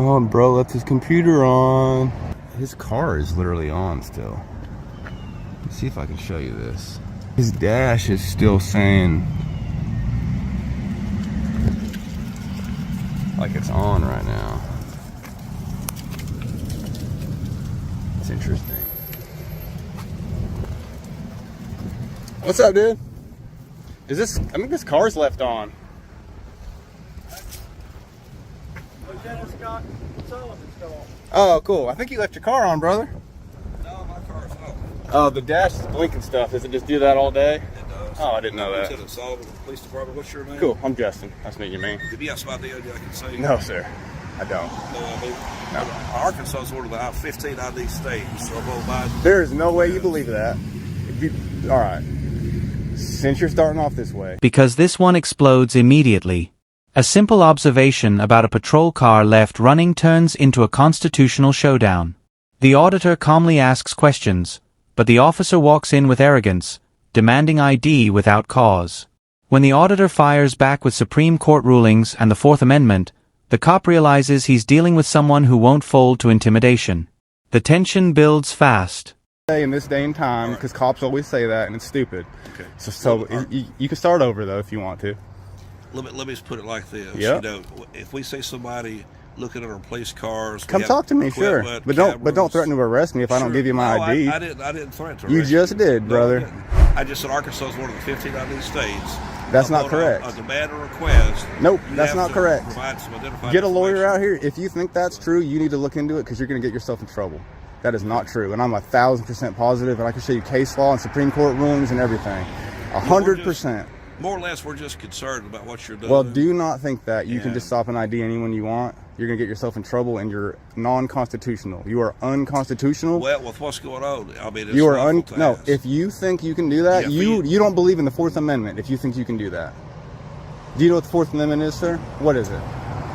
Oh, bro left his computer on. His car is literally on still. Let's see if I can show you this. His dash is still saying like it's on right now. It's interesting. What's up, dude? Is this, I think this car's left on. Lieutenant Scott Sullivan's call. Oh, cool. I think you left your car on, brother. No, my car's off. Oh, the dash is blinking stuff. Does it just do that all day? It does. Oh, I didn't know that. Lieutenant Sullivan, Police Department. What's your name? Cool. I'm Justin. Nice to meet you, man. If you got somebody I can say. No, sir. I don't. No. Arkansas is one of the 15 ID states. So Biden. There is no way you believe that. All right. Since you're starting off this way. Because this one explodes immediately. A simple observation about a patrol car left running turns into a constitutional showdown. The auditor calmly asks questions, but the officer walks in with arrogance, demanding ID without cause. When the auditor fires back with Supreme Court rulings and the Fourth Amendment, the cop realizes he's dealing with someone who won't fold to intimidation. The tension builds fast. In this day and time, because cops always say that, and it's stupid. Okay. So you can start over, though, if you want to. Let me just put it like this. Yep. You know, if we see somebody looking at our police cars, come talk to me, sure. But don't threaten to arrest me if I don't give you my ID. I didn't threaten to arrest you. Just did, brother. No, I just said Arkansas is one of the 15 ID states. That's not correct. A demand or request. Nope, that's not correct. Get a lawyer out here. If you think that's true, you need to look into it because you're going to get yourself in trouble. That is not true, and I'm 1,000% positive, and I can show you case law and Supreme Court rulings and everything. 100%. More or less, we're just concerned about what you're doing. Well, do not think that you can just stop and ID anyone you want. You're going to get yourself in trouble, and you're non-constitutional. You are unconstitutional. Well, with what's going on, I mean, it's you are no. If you think you can do that, yeah, you don't believe in the Fourth Amendment. If you think you can do that, do you know what the Fourth Amendment is, sir? What is it?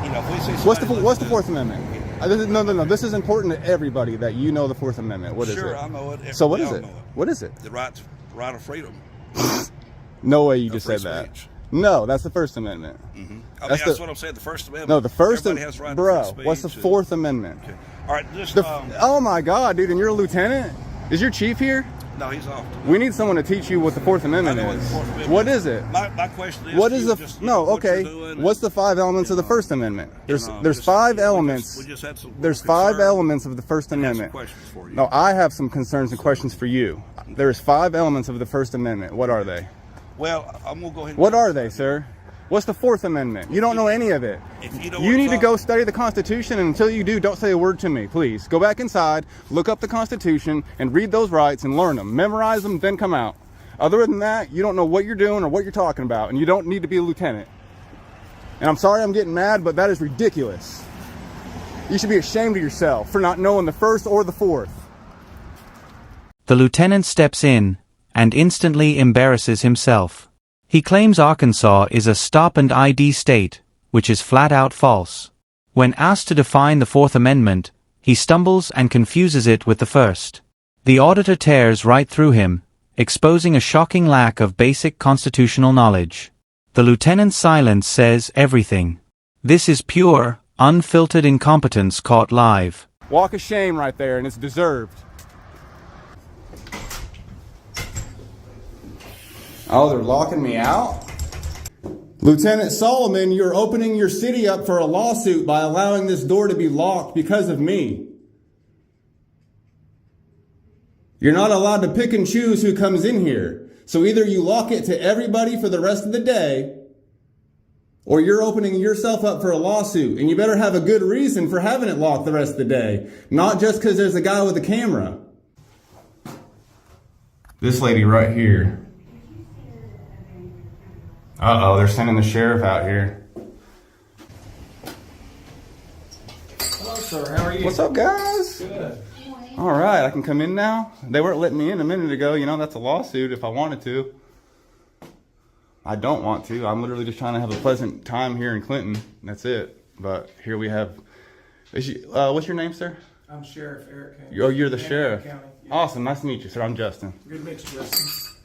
You know, if we see what's the Fourth Amendment? No. This is important to everybody that you know the Fourth Amendment. What is it? Sure, I know it. So what is it? What is it? The right of freedom. No way you just said that. No, that's the First Amendment. Mm-hmm. That's what I'm saying. The First Amendment. No, the First Amendment. Bro, what's the Fourth Amendment? Okay. All right, just oh my God, dude! And you're a lieutenant? Is your chief here? No, he's off. We need someone to teach you what the Fourth Amendment is. What is it? My question is, what is the what's the 5 elements of the First Amendment? There's 5 elements. There's 5 elements of the First Amendment. No, I have some concerns and questions for you. There's 5 elements of the First Amendment. What are they? Well, I'm gonna go ahead. What are they, sir? What's the Fourth Amendment? You don't know any of it. You need to go study the Constitution, and until you do, don't say a word to me, please. Go back inside, look up the Constitution, and read those rights and learn them. Memorize them, then come out. Other than that, you don't know what you're doing or what you're talking about, and you don't need to be a lieutenant. And I'm sorry I'm getting mad, but that is ridiculous. You should be ashamed of yourself for not knowing the First or the Fourth. The lieutenant steps in and instantly embarrasses himself. He claims Arkansas is a stop and ID state, which is flat out false. When asked to define the Fourth Amendment, he stumbles and confuses it with the First. The auditor tears right through him, exposing a shocking lack of basic constitutional knowledge. The lieutenant's silence says everything. This is pure, unfiltered incompetence caught live. Walk of shame right there, and it's deserved. Oh, they're locking me out? Lieutenant Solomon, you're opening your city up for a lawsuit by allowing this door to be locked because of me. You're not allowed to pick and choose who comes in here. So either you lock it to everybody for the rest of the day, or you're opening yourself up for a lawsuit. And you better have a good reason for having it locked the rest of the day. Not just because there's a guy with a camera. This lady right here. Uh-oh, they're sending the sheriff out here. Hello, sir. How are you? What's up, guys? Good. All right, I can come in now. They weren't letting me in a minute ago. You know, that's a lawsuit if I wanted to. I don't want to. I'm literally just trying to have a pleasant time here in Clinton. That's it. But here we have... what's your name, sir? I'm Sheriff Eric. Oh, you're the sheriff. County. Yeah. Awesome. Nice to meet you, sir. I'm Justin. Good to meet you, Justin.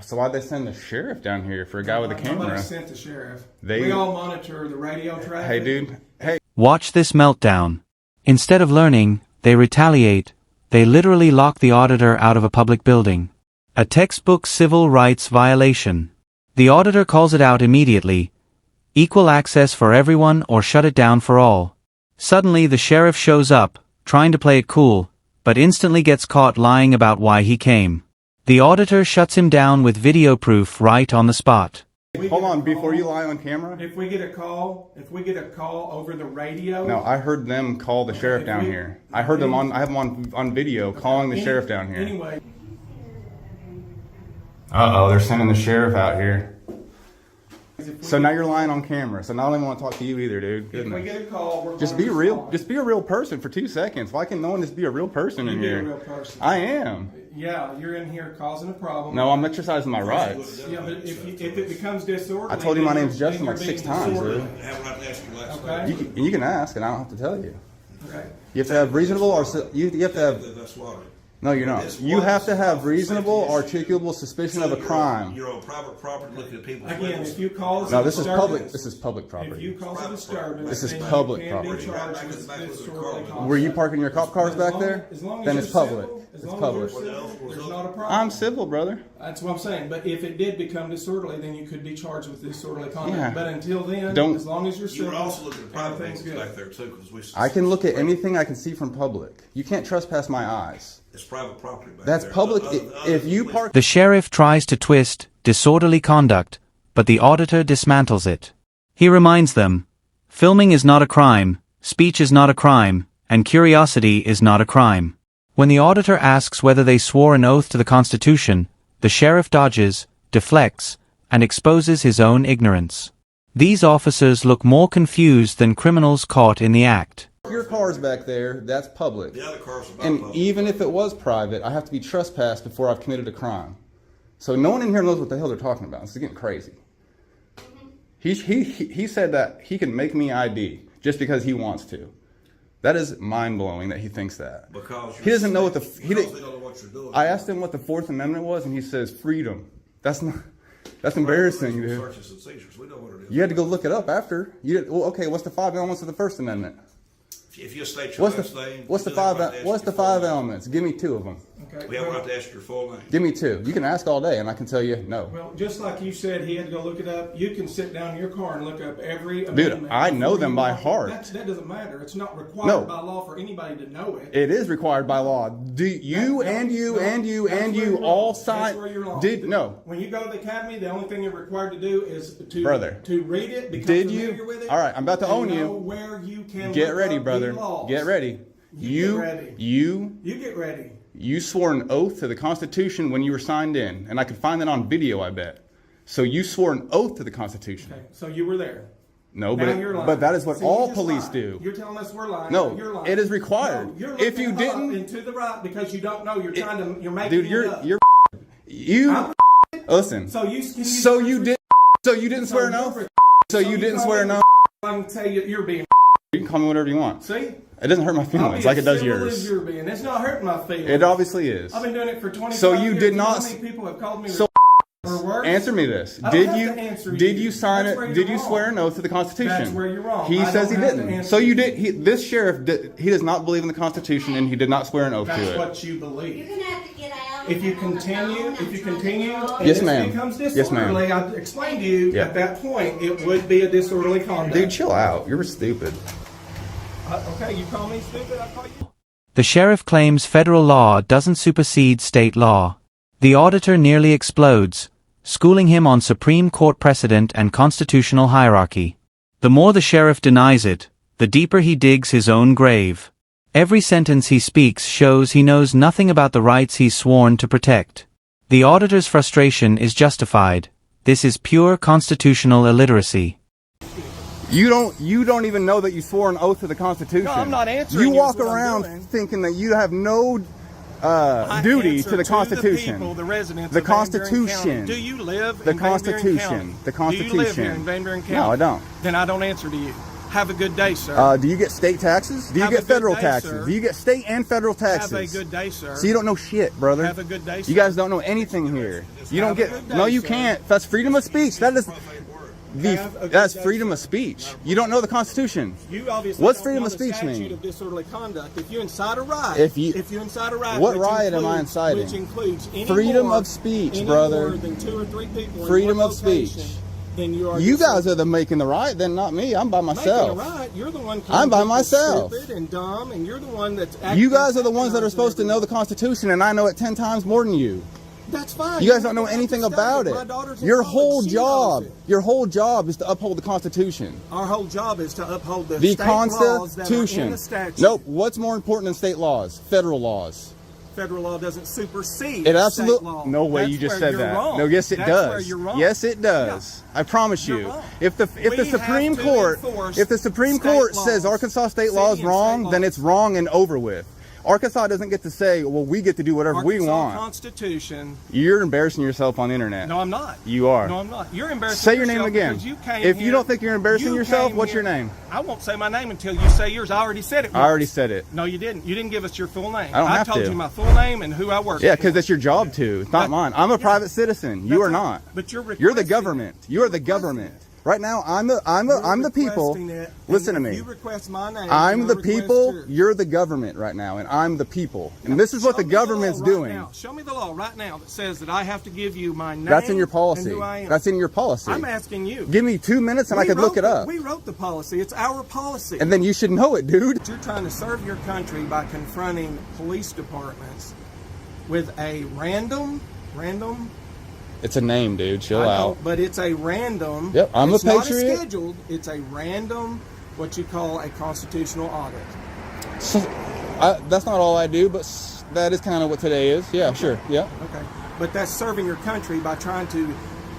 So why'd they send the sheriff down here for a guy with a camera? Nobody sent the sheriff. They- We all monitor the radio traffic. Hey, dude. Hey. Watch this meltdown. Instead of learning, they retaliate. They literally lock the auditor out of a public building. A textbook civil rights violation. The auditor calls it out immediately. Equal access for everyone or shut it down for all. Suddenly the sheriff shows up, trying to play it cool, but instantly gets caught lying about why he came. The auditor shuts him down with video proof right on the spot. Hold on, before you lie on camera. If we get a call over the radio. No, I heard them call the sheriff down here. I heard them on. I have them on video calling the sheriff down here. Anyway. They're sending the sheriff out here. So now you're lying on camera. So now I don't even want to talk to you either, dude. If we get a call, we're just be real. Just be a real person for 2 seconds. Why can no one just be a real person in here? You be a real person. I am. Yeah, you're in here causing a problem. No, I'm exercising my rights. Yeah, but if it becomes disorderly, I told you my name's Justin then like you're 6 being times, disorderly. dude. I have a right to ask you last Okay. You can ask, and I don't have to tell you. Okay. You have to have reasonable or you have to have. That's what. No, you're not. You have to have reasonable, articulable suspicion of a crime. You're on private property looking at people's Again, windows. if you cause No, a this is disturbance, public. This is public If property. you cause a disturbance, This is then public you can property. be charged with disorderly conduct. Were you parking your cop cars back there? As long as Then you're it's public. civil, as It's long as public. you're civil, there's not a problem. I'm civil, brother. That's what I'm saying. But if it did become disorderly, then you could be charged with disorderly conduct. Yeah. But until then, Don't- as long as you're You civil, were also looking at private everything's vehicles good. back there too, because we. I can look at anything I can see from public. You can't trespass my eyes. It's private property back That's there. public. Other- If you other- park. The sheriff tries to twist disorderly conduct, but the auditor dismantles it. He reminds them, filming is not a crime, speech is not a crime, and curiosity is not a crime. When the auditor asks whether they swore an oath to the Constitution, the sheriff dodges, deflects, and exposes his own ignorance. These officers look more confused than criminals caught in the act. Your car's back there. That's public. The other cars are And public. even if it was private, I have to be trespassed before I've committed a crime. So no one in here knows what the hell they're talking about. This is getting crazy. He said that he can make me ID just because he wants to. That is mind-blowing that he thinks that. Because He doesn't know what the... because He they didn't, don't know what you're doing. I asked him what the Fourth Amendment was, and he says freedom. That's not... That's embarrassing, dude. Searches and seizures. We know what it is. You had to go look it up after. Well, okay, what's the 5 elements of the First Amendment? If you state your last name, What's the you have a right to five ask your full name. elements? Give me 2 of them. Okay. We have a right to ask your full name. Give me 2. You can ask all day, and I can tell you no. Well, just like you said, he had to go look it up. You can sit down in your car and look up every Dude, amendment. I know before them you by walk in. heart. That doesn't matter. It's not required No. by law for anybody to know it. It is required by law. Do you and you and you That's and where you you're all wrong. sign? That's where you're wrong. Did no? When you go to the academy, the only thing you're required to do is to Brother. to read it, become Did familiar you? with it. All right, I'm about to and own you. know where you can Get look ready, up brother. the laws. Get ready. You get ready. You get ready. You swore an oath to the Constitution when you were signed in, and I could find that on video, I bet. So you swore an oath to the Constitution. Okay, so you were there. No, Now you're lying. but that is what See, you all just police lied. do. You're telling us we're lying. No, you're lying. it is required. No, you're If you looking up didn't- and to the right because you don't know. You're trying to. You're making Dude, it you're up. you. I'm Listen. So you didn't swear an oath. So you didn't swear an oath. I can tell you you're being. You can call me whatever you want. See? It doesn't hurt my I'll feelings be like as it does civil yours. as you're being. It's not hurting my feelings. It obviously is. I've been doing it for 25 So you years. did know not- how many people have called me So or worse? answer me this. I don't Did have you to answer did you. you sign That's where it? you're Did you wrong. swear an oath to the Constitution? That's where you're wrong. He I says he don't have to didn't. answer So you you. did. This sheriff he does not believe in the Constitution, and he did not swear an oath That's to it. what you believe. You're gonna have to get out. If you continue, and Yes, this ma'am. becomes Yes, ma'am. disorderly, I explained to you Yeah. at that point it would be a disorderly conduct. Dude, chill out. You're stupid. Okay, you call me stupid, I call you. The sheriff claims federal law doesn't supersede state law. The auditor nearly explodes, schooling him on Supreme Court precedent and constitutional hierarchy. The more the sheriff denies it, the deeper he digs his own grave. Every sentence he speaks shows he knows nothing about the rights he's sworn to protect. The auditor's frustration is justified. This is pure constitutional illiteracy. You don't even know that you swore an oath to the Constitution. No, I'm not answering You you, walk is what I'm around doing. thinking that you have no I duty answer to the Constitution. The people, the residents The of Van Buren Constitution. County. Do you live The in Van Buren Constitution. County? The Do you live here in Constitution. Van Buren County? No, I don't. Then I don't answer to you. Have a good day, sir. Do you get state taxes? Do you Have get a good federal day, taxes? sir. Do you get state and federal taxes? Have a good day, sir. So you don't know shit, brother. Have a good day, sir. You guys don't know anything here. You don't Have a get. good day, No, you sir. can't. That's freedom of speech. That is. Have a good That's day, freedom sir. of speech. You don't know the Constitution. You obviously What's don't freedom know of the speech statute mean? of disorderly conduct. If you incite a riot, If you incite a riot, what which riot am I includes- inciting? Which includes any Freedom more, of speech, any brother. more than 2 or 3 people. Freedom in one of speech. location, then you are. You guys are the making the riot, then not me. I'm by myself. Making a riot. You're the one. I'm by calling people myself. Stupid and dumb, and you're the one that's. You guys are the ones that are supposed to know the Constitution, and I know it 10 times more than you. That's fine. You guys don't know anything about My it. daughter's in Your college. whole She job, knows it. your whole job is to uphold the Constitution. Our whole job is to uphold the The state laws that are in Constitution. the statute. Nope. What's more important than state laws? Federal laws. Federal law doesn't supersede It state absolutely. law. No way. That's You just where said you're that. wrong. No. Yes, it That's does. where you're wrong. Yes, it does. I promise You're you. wrong. If the We Supreme have to Court enforce if the Supreme state Court laws. says Arkansas state City law is and wrong, state then laws. it's wrong and over with. Arkansas doesn't get to say, well, we get to do whatever we Arkansas want. Constitution. You're embarrassing yourself on the internet. No, I'm not. You are. No, I'm not. You're embarrassing Say your name yourself again. because you came If here- you don't think you're embarrassing you yourself, came what's your here- name? I won't say my name until you say yours. I already said it once. I already said it. No, you didn't. You didn't give us your full name. I don't have told to. you my full name and who I work Yeah, for. because it's your job to. It's not That- mine. I'm a yeah. private citizen. You That's are right. not. But you're You're the requesting government. it. You are the You're government. requesting Right now, I'm the people. requesting it, and Listen to if me. You request my name. I'm and the I request people. yours. You're the government right now, and I'm the people. And this is what Show the me law government's right doing. now. Show me the law right now that says that I have to give you my name. That's in your And policy. who I am. That's in your policy. I'm asking you. Give me 2 minutes and I We could look wrote it the- up. We wrote the policy. It's our policy. And then you should know it, dude. You're trying to serve your country by confronting police departments with a random. It's a name, dude. Chill I know, out. but it's a random. Yep, I'm a it's not patriot. scheduled. It's a random, what you call a constitutional audit. So, that's not all I do, but that is kind of what today is. Yeah, sure. Yeah. Okay, but that's serving your country by trying to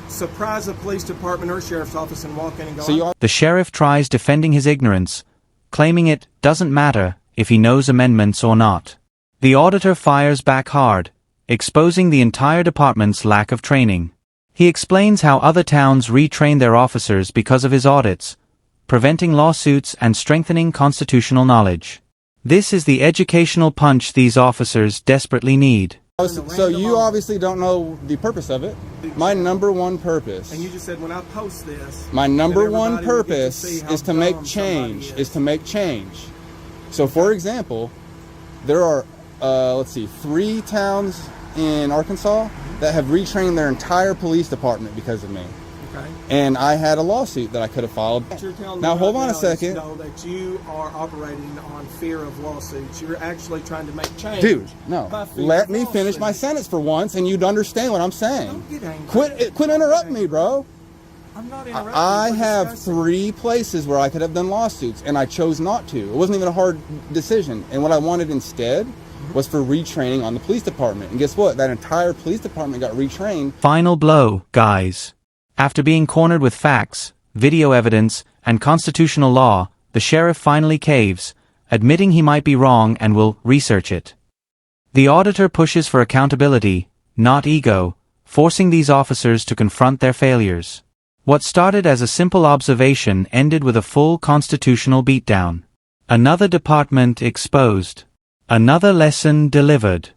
surprise a police department or sheriff's office and walk in and go. So you are. The sheriff tries defending his ignorance, claiming it doesn't matter if he knows amendments or not. The auditor fires back hard, exposing the entire department's lack of training. He explains how other towns retrain their officers because of his audits, preventing lawsuits and strengthening constitutional knowledge. This is the educational punch these officers desperately need. So you obviously don't know the purpose of it. My number one purpose. And you just said when I post this. My number that one everybody will get to purpose see how is to make dumb somebody change. Is to make change. So, for example, there are, 3 towns in Arkansas that have retrained their entire police department because of me. Okay. And I had a lawsuit that I could have filed. What you're telling me Now, hold right on a now is, second. no, that you are operating on fear of lawsuits. You're actually trying to make change. Dude, no. by fear Let of me finish my lawsuits. sentence for once, and you'd understand what I'm saying. Don't get angry. Quit interrupting me, bro. I'm not interrupting. I We're have discussing. 3 places where I could have done lawsuits, and I chose not to. It wasn't even a hard decision. And what I wanted instead was for retraining on the police department. And guess what? That entire police department got retrained. Final blow, guys. After being cornered with facts, video evidence, and constitutional law, the sheriff finally caves, admitting he might be wrong and will research it. The auditor pushes for accountability, not ego, forcing these officers to confront their failures. What started as a simple observation ended with a full constitutional beatdown. Another department exposed. Another lesson delivered.